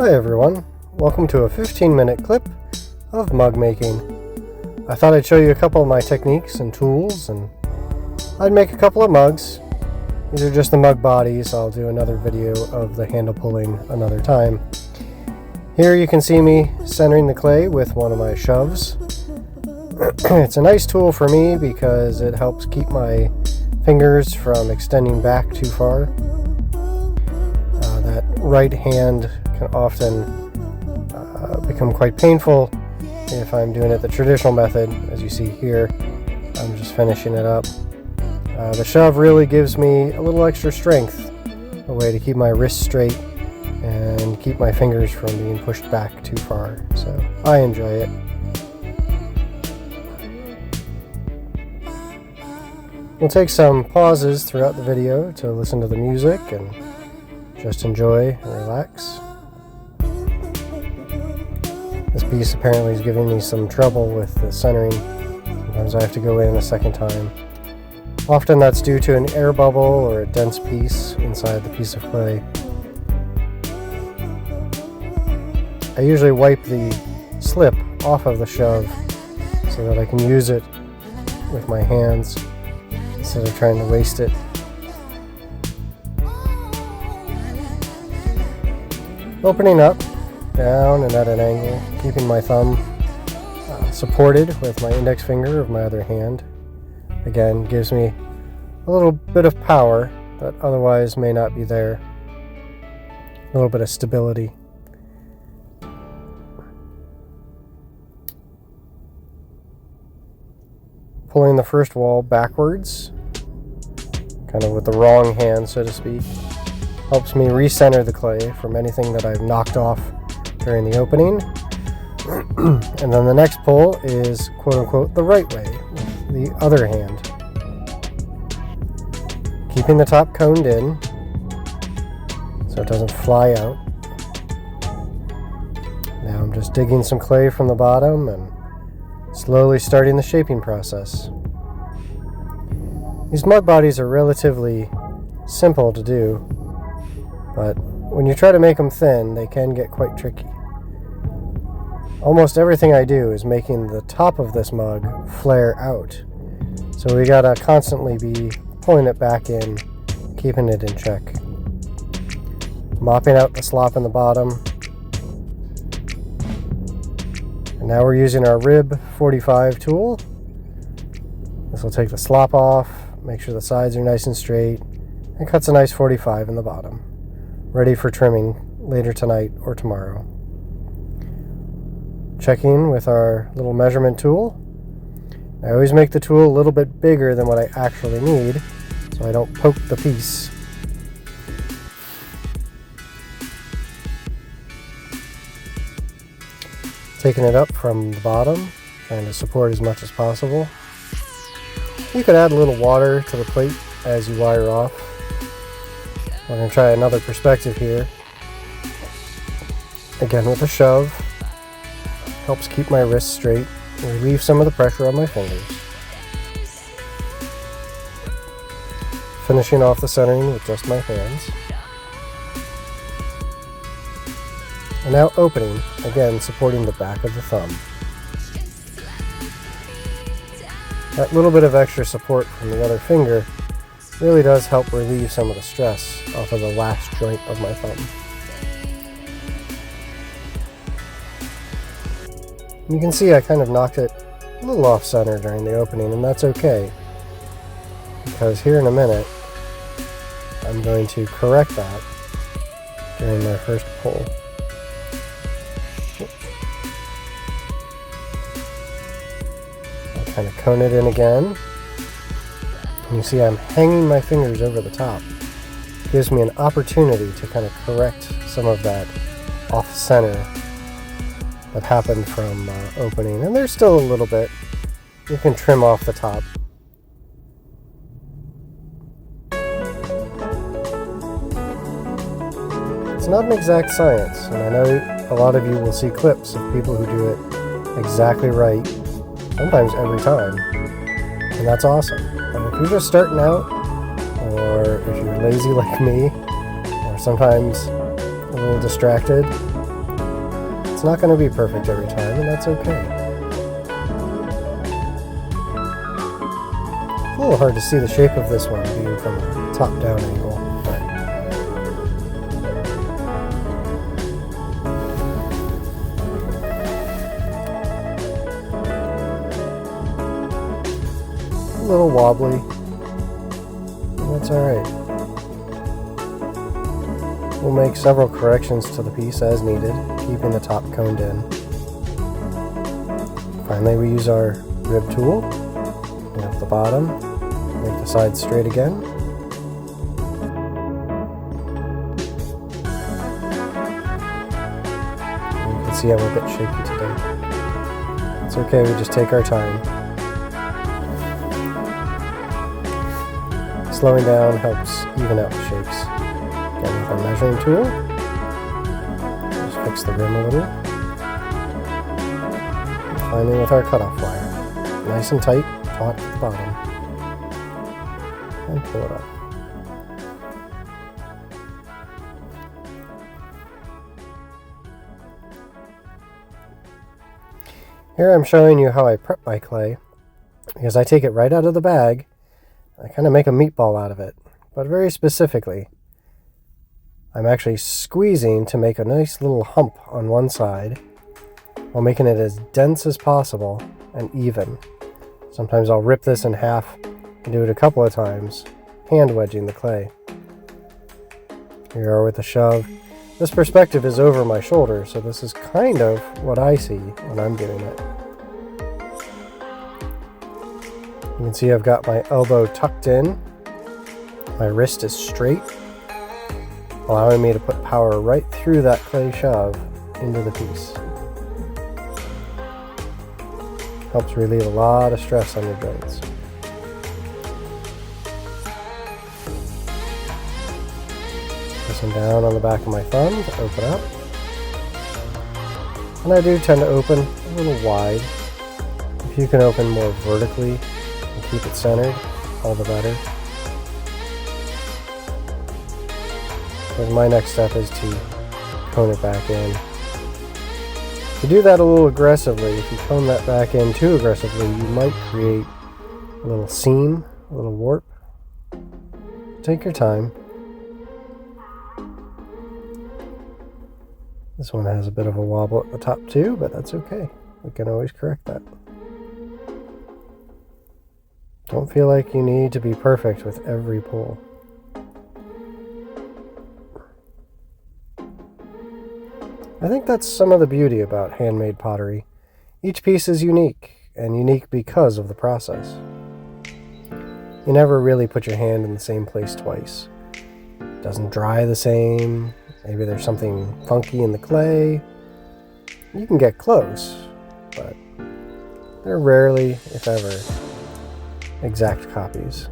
Hi everyone, welcome to a 15-minute clip of mug making. I thought I'd show you a couple of my techniques and tools, and I'd make a couple of mugs. These are just the mug bodies. I'll do another video of the handle pulling another time. Here you can see me centering the clay with one of my shoves. It's a nice tool for me because it helps keep my fingers from extending back too far. That right hand can often become quite painful if I'm doing it the traditional method. As you see here, I'm just finishing it up. The shove really gives me a little extra strength, a way to keep my wrists straight and keep my fingers from being pushed back too far. So I enjoy it. We'll take some pauses throughout the video to listen to the music and just enjoy and relax. This piece apparently is giving me some trouble with the centering. Sometimes I have to go in a second time. Often that's due to an air bubble or a dense piece inside the piece of clay. I usually wipe the slip off of the shove so that I can use it with my hands instead of trying to waste it. Opening up, down and at an angle, keeping my thumb supported with my index finger of my other hand. Again, gives me a little bit of power that otherwise may not be there. A little bit of stability. Pulling the first wall backwards, kind of with the wrong hand, so to speak, helps me recenter the clay from anything that I've knocked off during the opening. And then the next pull is quote-unquote the right way, with the other hand. Keeping the top coned in so it doesn't fly out. Now I'm just digging some clay from the bottom and slowly starting the shaping process. These mug bodies are relatively simple to do, but when you try to make them thin, they can get quite tricky. Almost everything I do is making the top of this mug flare out, so we gotta constantly be pulling it back in, keeping it in check. Mopping out the slop in the bottom. And now we're using our rib 45 tool. This will take the slop off, make sure the sides are nice and straight, and cuts a nice 45 in the bottom. Ready for trimming later tonight or tomorrow. Checking with our little measurement tool. I always make the tool a little bit bigger than what I actually need, so I don't poke the piece. Taking it up from the bottom, trying to support as much as possible. You could add a little water to the plate as you wire off. We're going to try another perspective here. Again with a shove. Helps keep my wrists straight and relieve some of the pressure on my fingers. Finishing off the centering with just my hands. And now opening, again supporting the back of the thumb. That little bit of extra support from the other finger really does help relieve some of the stress off of the last joint of my thumb. You can see I kind of knocked it a little off center during the opening, and that's okay, because here in a minute I'm going to correct that during my first pull. I'll kind of cone it in again. And you see I'm hanging my fingers over the top. It gives me an opportunity to kind of correct some of that off center that happened from opening. And there's still a little bit. You can trim off the top. It's not an exact science, and I know a lot of you will see clips of people who do it exactly right, sometimes every time, and that's awesome. And if you're just starting out, or if you're lazy like me, or sometimes a little distracted, It's not going to be perfect every time, and that's okay. It's a little hard to see the shape of this one being from a top-down angle. A little wobbly. That's alright. We'll make several corrections to the piece as needed, keeping the top coned in. Finally, we use our rib tool, clean up the bottom, make the sides straight again. And you can see I'm a bit shaky today. It's okay, we just take our time. Slowing down helps even out the shapes. Again, with our measuring tool, just fix the rim a little. And finally with our cutoff wire. Nice and tight, taut at the bottom. And pull it up. Here I'm showing you how I prep my clay, because I take it right out of the bag. I kind of make a meatball out of it, but very specifically, I'm actually squeezing to make a nice little hump on one side while making it as dense as possible and even. Sometimes I'll rip this in half and do it a couple of times, hand wedging the clay. Here we are with the shove. This perspective is over my shoulder, so this is kind of what I see when I'm doing it. You can see I've got my elbow tucked in, my wrist is straight, allowing me to put power right through that clay shove into the piece. Helps relieve a lot of stress on your joints. Pressing down on the back of my thumb to open up. And I do tend to open a little wide. If you can open more vertically and keep it centered, all the better. Because my next step is to cone it back in. If you do that a little aggressively, if you cone that back in too aggressively, you might create a little seam, a little warp. Take your time. This one has a bit of a wobble at the top too, but that's okay. We can always correct that. Don't feel like you need to be perfect with every pull. I think that's some of the beauty about handmade pottery. Each piece is unique, and unique because of the process. You never really put your hand in the same place twice. It doesn't dry the same. Maybe there's something funky in the clay. You can get close, but they're rarely, if ever, exact copies.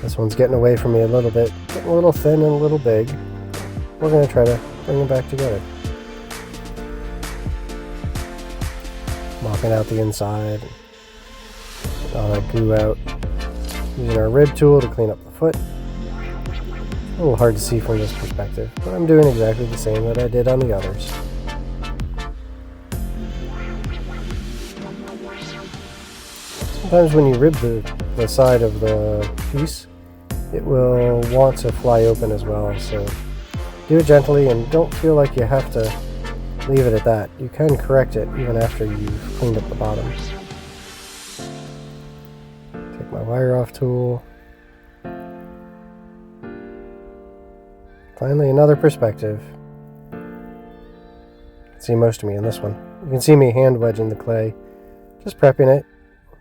This one's getting away from me a little bit, getting a little thin and a little big. We're going to try to bring them back together. Mopping out the inside, all that glue out. Using our rib tool to clean up the foot. A little hard to see from this perspective, but I'm doing exactly the same that I did on the others. Sometimes when you rib the side of the piece, it will want to fly open as well, so do it gently and don't feel like you have to leave it at that. You can correct it even after you've cleaned up the bottom. Take my wire off tool. Finally, another perspective. You can see most of me in this one. You can see me hand wedging the clay, just prepping it.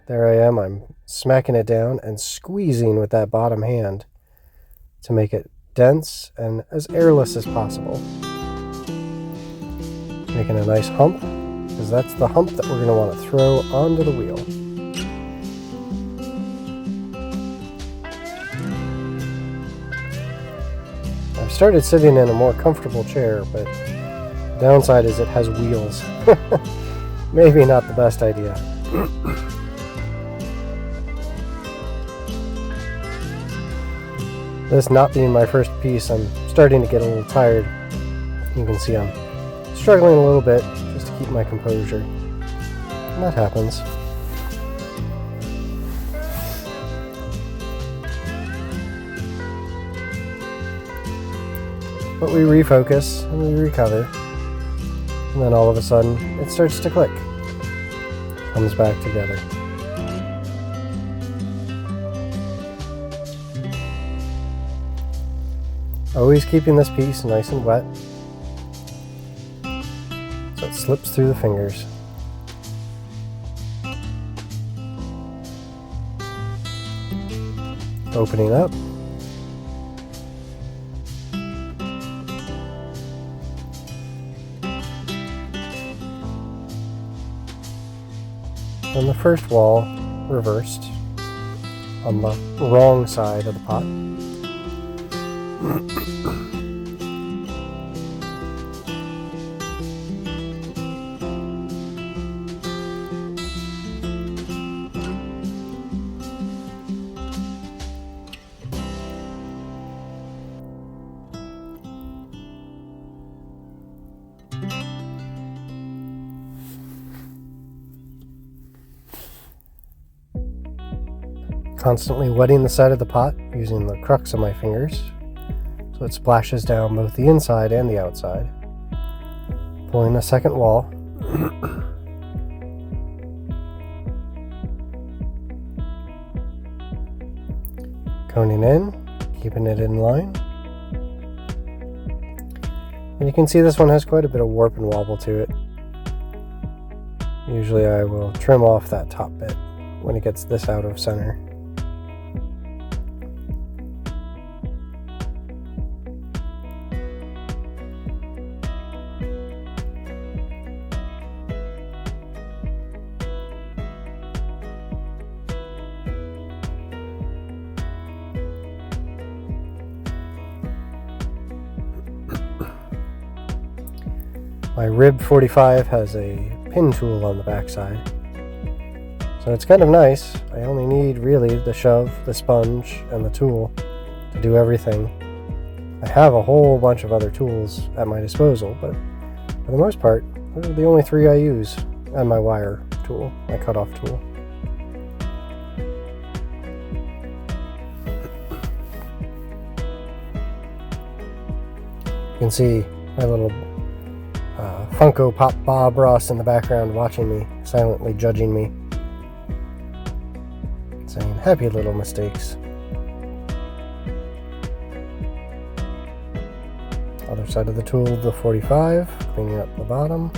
There I am. I'm smacking it down and squeezing with that bottom hand to make it dense and as airless as possible. Making a nice hump, because that's the hump that we're going to want to throw onto the wheel. I've started sitting in a more comfortable chair, but Downside is it has wheels. Maybe not the best idea. This not being my first piece, I'm starting to get a little tired. You can see I'm struggling a little bit just to keep my composure. And that happens. But we refocus and we recover. And then all of a sudden, it starts to click. Comes back together. Always keeping this piece nice and wet, so it slips through the fingers. Opening up. And the first wall reversed on the wrong side of the pot. Constantly wetting the side of the pot using the crux of my fingers so it splashes down both the inside and the outside. Pulling a second wall. Coning in, keeping it in line. And you can see this one has quite a bit of warp and wobble to it. Usually I will trim off that top bit when it gets this out of center. My Rib 45 has a pin tool on the backside, so it's kind of nice. I only need really the shove, the sponge, and the tool to do everything. I have a whole bunch of other tools at my disposal, but for the most part, those are the only three I use, and my wire tool, my cutoff tool. You can see my little Funko Pop Bob Ross in the background watching me, silently judging me, saying happy little mistakes. Other side of the tool, the 45, cleaning up the bottom,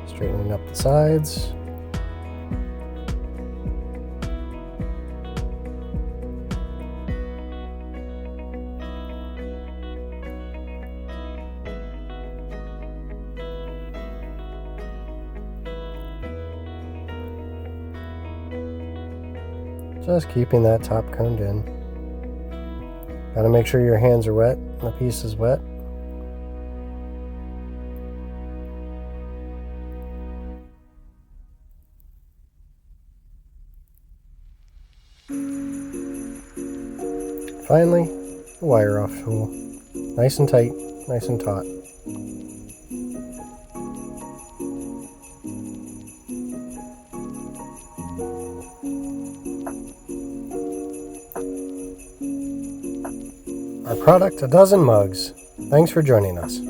straightening up the sides. Just keeping that top coned in. Gotta make sure your hands are wet and the piece is wet. Finally, the wire off tool. Nice and tight, nice and taut. Our product, a dozen mugs. Thanks for joining us.